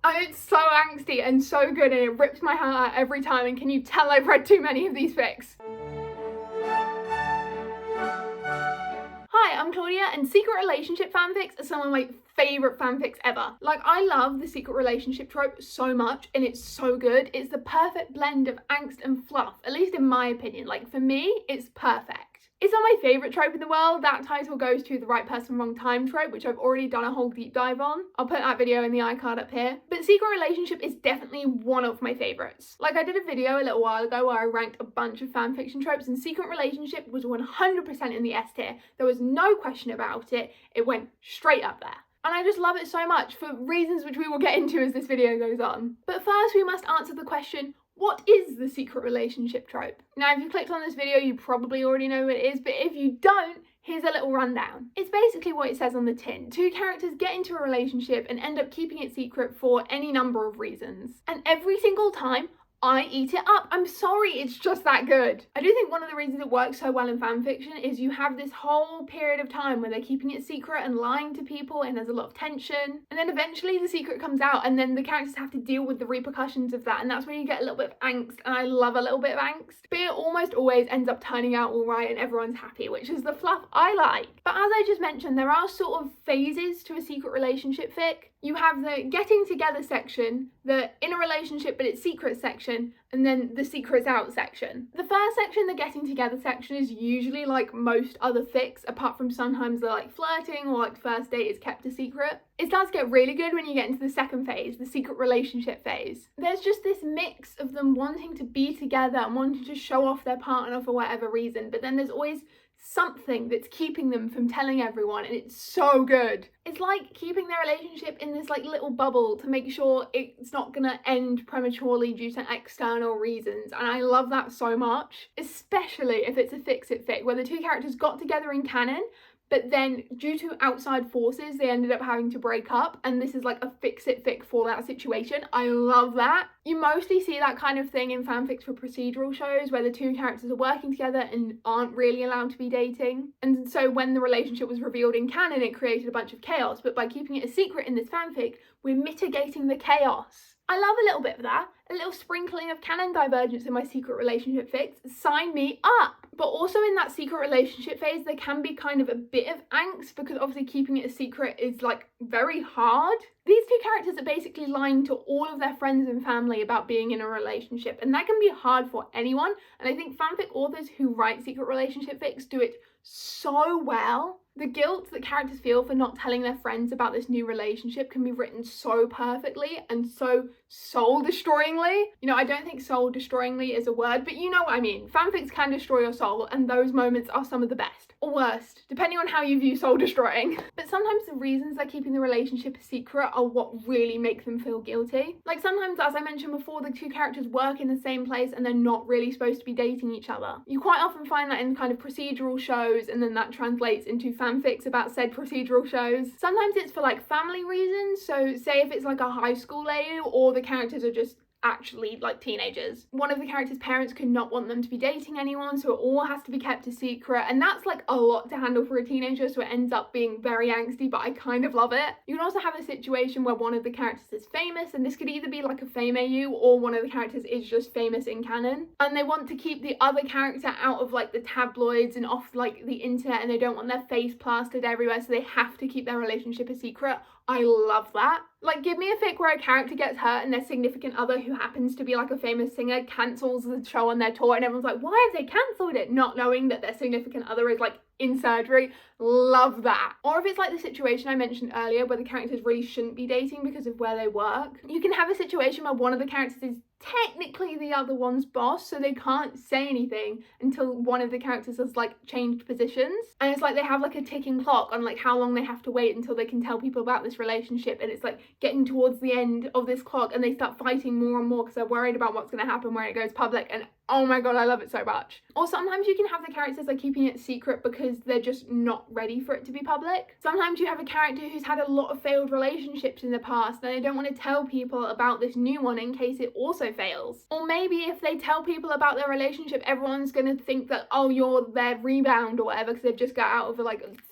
And it's so angsty and so good, and it rips my heart out every time, and can you tell I've read too many of these fics? Hi, I'm Claudia, and secret relationship fanfics are some of my favourite fanfics ever. Like, I love the secret relationship trope so much, and it's so good. It's the perfect blend of angst and fluff, at least in my opinion. Like, for me, it's perfect. It's not my favourite trope in the world. That title goes to the right person, wrong time trope, which I've already done a whole deep dive on. I'll put that video in the iCard up here. But secret relationship is definitely one of my favourites. Like, I did a video a little while ago where I ranked a bunch of fanfiction tropes, and secret relationship was 100% in the S tier. There was no question about it. It went straight up there. And I just love it so much for reasons which we will get into as this video goes on. But first, we must answer the question, what is the secret relationship trope? Now, if you clicked on this video, you probably already know what it is, but if you don't, here's a little rundown. It's basically what it says on the tin. Two characters get into a relationship and end up keeping it secret for any number of reasons. And every single time, I eat it up. I'm sorry, it's just that good. I do think one of the reasons it works so well in fanfiction is you have this whole period of time where they're keeping it secret and lying to people, and there's a lot of tension. And then eventually the secret comes out, and then the characters have to deal with the repercussions of that, and that's when you get a little bit of angst, and I love a little bit of angst. But it almost always ends up turning out all right and everyone's happy, which is the fluff I like. But as I just mentioned, there are sort of phases to a secret relationship fic. You have the getting together section, the in a relationship but it's secret section, and then the secrets out section. The first section, the getting together section, is usually like most other fics, apart from sometimes they're like flirting or like first date is kept a secret. It starts to get really good when you get into the second phase, the secret relationship phase. There's just this mix of them wanting to be together and wanting to show off their partner for whatever reason, but then there's always something that's keeping them from telling everyone, and it's so good. It's like keeping their relationship in this like little bubble to make sure it's not gonna end prematurely due to external reasons, and I love that so much, especially if it's a fix-it fic where the two characters got together in canon, but then due to outside forces they ended up having to break up, and this is like a fix-it fic for that situation. I love that. You mostly see that kind of thing in fanfics for procedural shows where the two characters are working together and aren't really allowed to be dating, and so when the relationship was revealed in canon it created a bunch of chaos, but by keeping it a secret in this fanfic we're mitigating the chaos. I love a little bit of that, a little sprinkling of canon divergence in my secret relationship fics. Sign me up! But also in that secret relationship phase, there can be kind of a bit of angst because obviously keeping it a secret is like very hard. These two characters are basically lying to all of their friends and family about being in a relationship, and that can be hard for anyone. And I think fanfic authors who write secret relationship fics do it so well. The guilt that characters feel for not telling their friends about this new relationship can be written so perfectly and so soul-destroyingly. You know, I don't think soul-destroyingly is a word, but you know what I mean. Fanfics can destroy your soul, and those moments are some of the best. Or worst, depending on how you view soul-destroying. But sometimes the reasons they're keeping the relationship a secret are what really make them feel guilty. Like sometimes, as I mentioned before, the two characters work in the same place and they're not really supposed to be dating each other. You quite often find that in kind of procedural shows, and then that translates into fanfics about said procedural shows. Sometimes it's for like family reasons, so say if it's like a high school lady or the characters are just actually like teenagers. One of the characters' parents could not want them to be dating anyone, so it all has to be kept a secret, and that's like a lot to handle for a teenager, so it ends up being very angsty, but I kind of love it. You can also have a situation where one of the characters is famous, and this could either be like a fame AU or one of the characters is just famous in canon, and they want to keep the other character out of like the tabloids and off like the internet, and they don't want their face plastered everywhere, so they have to keep their relationship a secret. I love that. Like, give me a fic where a character gets hurt and their significant other, who happens to be like a famous singer, cancels the show on their tour, and everyone's like, why have they cancelled it? Not knowing that their significant other is like in surgery. Love that. Or if it's like the situation I mentioned earlier where the characters really shouldn't be dating because of where they work, you can have a situation where one of the characters is technically the other one's boss, so they can't say anything until one of the characters has like changed positions, and it's like they have like a ticking clock on like how long they have to wait until they can tell people about this relationship, and it's like getting towards the end of this clock and they start fighting more and more because they're worried about what's going to happen when it goes public, and Oh my god, I love it so much. Or sometimes you can have the characters like keeping it secret because they're just not ready for it to be public. Sometimes you have a character who's had a lot of failed relationships in the past and they don't want to tell people about this new one in case it also fails. Or maybe if they tell people about their relationship, everyone's going to think that, oh, you're their rebound or whatever because they've just got out of a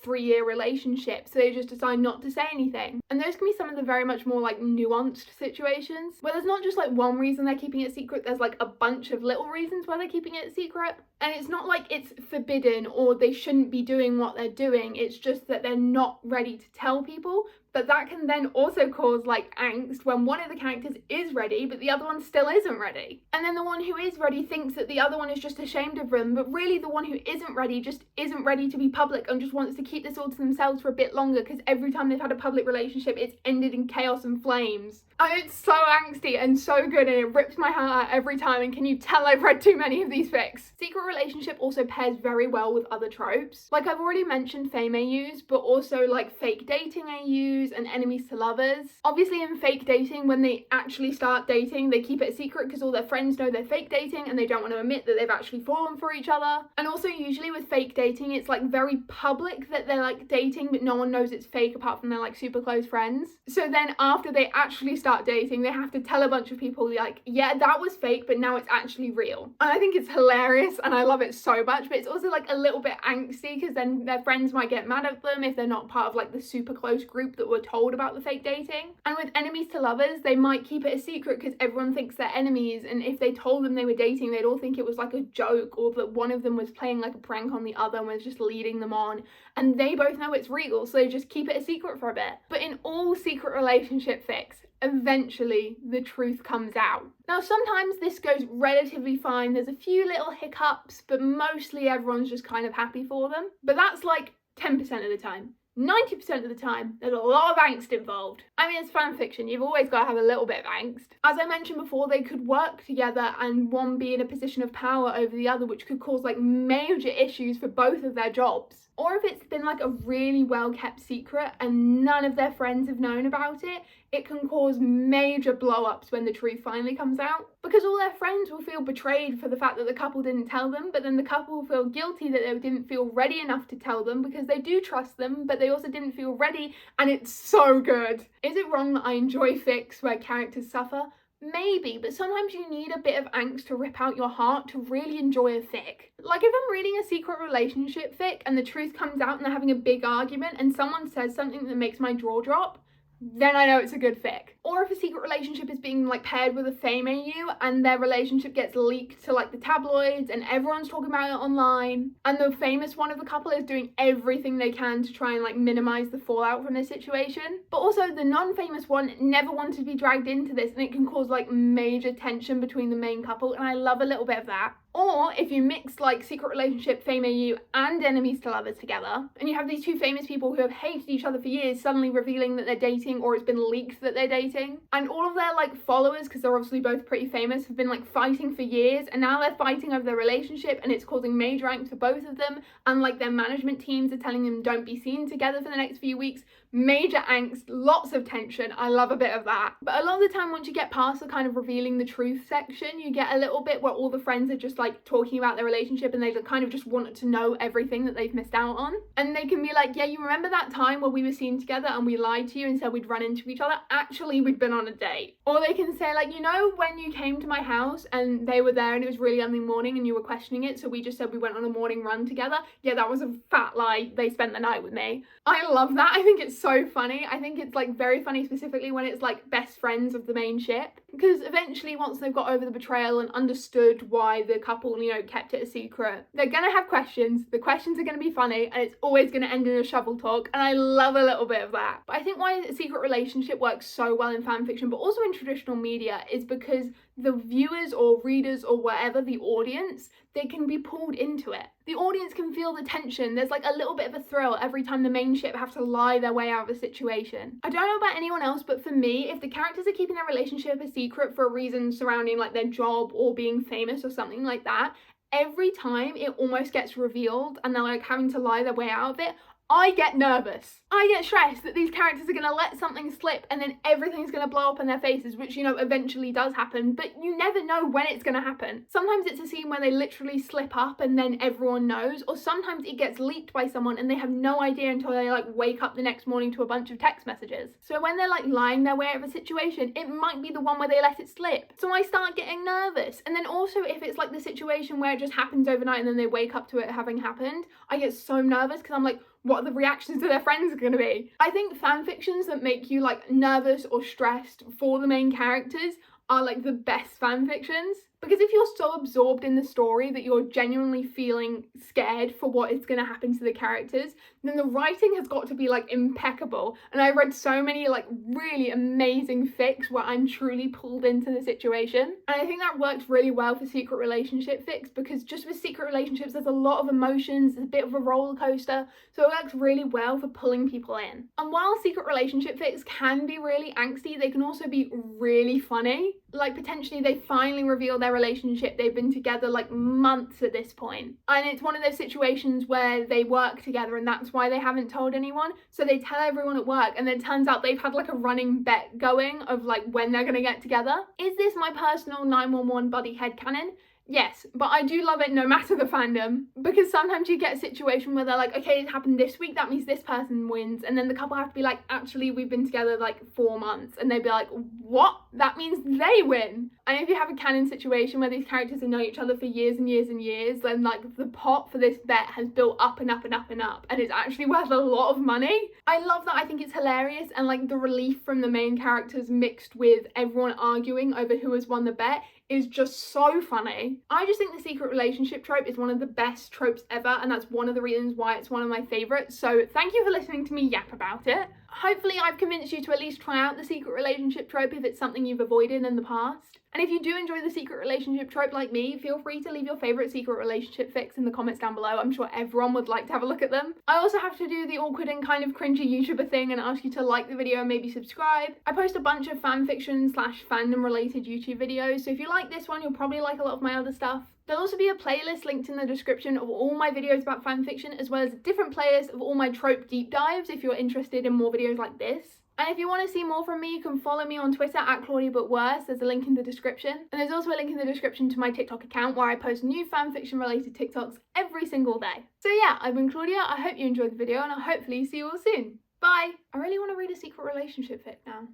3-year relationship, so they just decide not to say anything. And those can be some of the very much more like nuanced situations where there's not just like one reason they're keeping it secret, there's like a bunch of little reasons why they're keeping it secret. And it's not like it's forbidden or they shouldn't be doing what they're doing, it's just that they're not ready to tell people. But that can then also cause like angst when one of the characters is ready but the other one still isn't ready. And then the one who is ready thinks that the other one is just ashamed of them, but really the one who isn't ready just isn't ready to be public and just wants to keep this all to themselves for a bit longer because every time they've had a public relationship it's ended in chaos and flames. And it's so angsty and so good and it rips my heart out every time, and can you tell I've read too many of these fics? Secret relationship also pairs very well with other tropes. Like I've already mentioned fame AUs, but also like fake dating AUs and enemies to lovers. Obviously in fake dating, when they actually start dating, they keep it a secret because all their friends know they're fake dating and they don't want to admit that they've actually fallen for each other. And also usually with fake dating, it's like very public that they're like dating, but no one knows it's fake apart from their like super close friends. So then after they actually start dating, they have to tell a bunch of people like, yeah, that was fake, but now it's actually real. And I think it's hilarious and I love it so much, but it's also like a little bit angsty because then their friends might get mad at them if they're not part of like the super close group that were told about the fake dating. And with enemies to lovers, they might keep it a secret because everyone thinks they're enemies, and if they told them they were dating, they'd all think it was like a joke or that one of them was playing like a prank on the other and was just leading them on, and they both know it's real, so they just keep it a secret for a bit. But in all secret relationship fics, eventually the truth comes out. Now sometimes this goes relatively fine, there's a few little hiccups, but mostly everyone's just kind of happy for them. But that's like 10% of the time. 90% of the time, there's a lot of angst involved. I mean, it's fan fiction, you've always got to have a little bit of angst. As I mentioned before, they could work together and one be in a position of power over the other, which could cause like major issues for both of their jobs. Or if it's been like a really well kept secret and none of their friends have known about it, it can cause major blow-ups when the truth finally comes out. Because all their friends will feel betrayed for the fact that the couple didn't tell them, but then the couple will feel guilty that they didn't feel ready enough to tell them because they do trust them, but they also didn't feel ready, and it's so good. Is it wrong that I enjoy fics where characters suffer? Maybe, but sometimes you need a bit of angst to rip out your heart to really enjoy a fic. Like if I'm reading a secret relationship fic and the truth comes out and they're having a big argument and someone says something that makes my jaw drop, then I know it's a good fic. Or if a secret relationship is being like paired with a fame AU and their relationship gets leaked to like the tabloids and everyone's talking about it online, and the famous one of the couple is doing everything they can to try and like minimize the fallout from this situation. But also the non-famous one never wanted to be dragged into this, and it can cause like major tension between the main couple, and I love a little bit of that. Or if you mix like secret relationship, fame AU and enemies to lovers together, and you have these two famous people who have hated each other for years suddenly revealing that they're dating, or it's been leaked that they're dating, and all of their like followers, because they're obviously both pretty famous, have been like fighting for years, and now they're fighting over their relationship and it's causing major angst for both of them, and like their management teams are telling them don't be seen together for the next few weeks. Major angst, lots of tension. I love a bit of that. But a lot of the time, once you get past the kind of revealing the truth section, you get a little bit where all the friends are just like talking about their relationship and they kind of just want to know everything that they've missed out on. And they can be like, yeah, you remember that time where we were seen together and we lied to you and said we'd run into each other? Actually, we'd been on a date. Or they can say like, you know, when you came to my house and they were there and it was really early in the morning and you were questioning it, so we just said we went on a morning run together. Yeah, that was a fat lie. They spent the night with me. I love that. I think it's so funny. I think it's like very funny, specifically when it's like best friends of the main ship, because eventually once they've got over the betrayal and understood why the couple, you know, kept it a secret, they're gonna have questions. The questions are gonna be funny and it's always gonna end in a shovel talk, and I love a little bit of that. But I think why a secret relationship works so well in fan fiction but also in traditional media is because the viewers or readers or whatever, the audience, they can be pulled into it. The audience can feel the tension. There's like a little bit of a thrill every time the main ship have to lie their way out of a situation. I don't know about anyone else, but for me, if the characters are keeping their relationship a secret for a reason surrounding like their job or being famous or something like that, every time it almost gets revealed and they're like having to lie their way out of it, I get nervous. I get stressed that these characters are gonna let something slip and then everything's gonna blow up in their faces, which, you know, eventually does happen, but you never know when it's gonna happen. Sometimes it's a scene where they literally slip up and then everyone knows, or sometimes it gets leaked by someone and they have no idea until they like wake up the next morning to a bunch of text messages. So when they're like lying their way out of a situation, it might be the one where they let it slip. So I start getting nervous. And then also if it's like the situation where it just happens overnight and then they wake up to it having happened, I get so nervous because I'm like, what are the reactions to their friends are going to be? I think fan fictions that make you like nervous or stressed for the main characters are like the best fan fictions, because if you're so absorbed in the story that you're genuinely feeling scared for what is going to happen to the characters, then the writing has got to be like impeccable. And I read so many like really amazing fics where I'm truly pulled into the situation, and I think that works really well for secret relationship fics, because just with secret relationships there's a lot of emotions, there's a bit of a roller coaster, so it works really well for pulling people in. And while secret relationship fics can be really angsty, they can also be really funny. Like potentially they finally reveal their relationship, they've been together like months at this point, and it's one of those situations where they work together and that's why they haven't told anyone, so they tell everyone at work, and then it turns out they've had like a running bet going of like when they're gonna get together. Is this my personal 911 buddy headcanon? Yes, but I do love it no matter the fandom, because sometimes you get a situation where they're like, okay, it happened this week, that means this person wins, and then the couple have to be like, actually we've been together like 4 months, and they'd be like, what? That means they win. And if you have a canon situation where these characters have known each other for years and years and years, then like the pot for this bet has built up and up and up and up, and it's actually worth a lot of money. I love that. I think it's hilarious, and like the relief from the main characters mixed with everyone arguing over who has won the bet is just so funny. I just think the secret relationship trope is one of the best tropes ever, and that's one of the reasons why it's one of my favourites. So thank you for listening to me yap about it. Hopefully I've convinced you to at least try out the secret relationship trope if it's something you've avoided in the past. And if you do enjoy the secret relationship trope like me, feel free to leave your favourite secret relationship fics in the comments down below. I'm sure everyone would like to have a look at them. I also have to do the awkward and kind of cringy YouTuber thing and ask you to like the video and maybe subscribe. I post a bunch of fanfiction / fandom related YouTube videos, so if you like this one, you'll probably like a lot of my other stuff. There'll also be a playlist linked in the description of all my videos about fanfiction, as well as a different playlist of all my trope deep dives if you're interested in more videos like this. And if you want to see more from me, you can follow me on Twitter at claudiabutworse. There's a link in the description. And there's also a link in the description to my TikTok account where I post new fanfiction related TikToks every single day. So yeah, I've been Claudia. I hope you enjoyed the video, and I'll hopefully see you all soon. Bye! I really want to read a secret relationship fic now.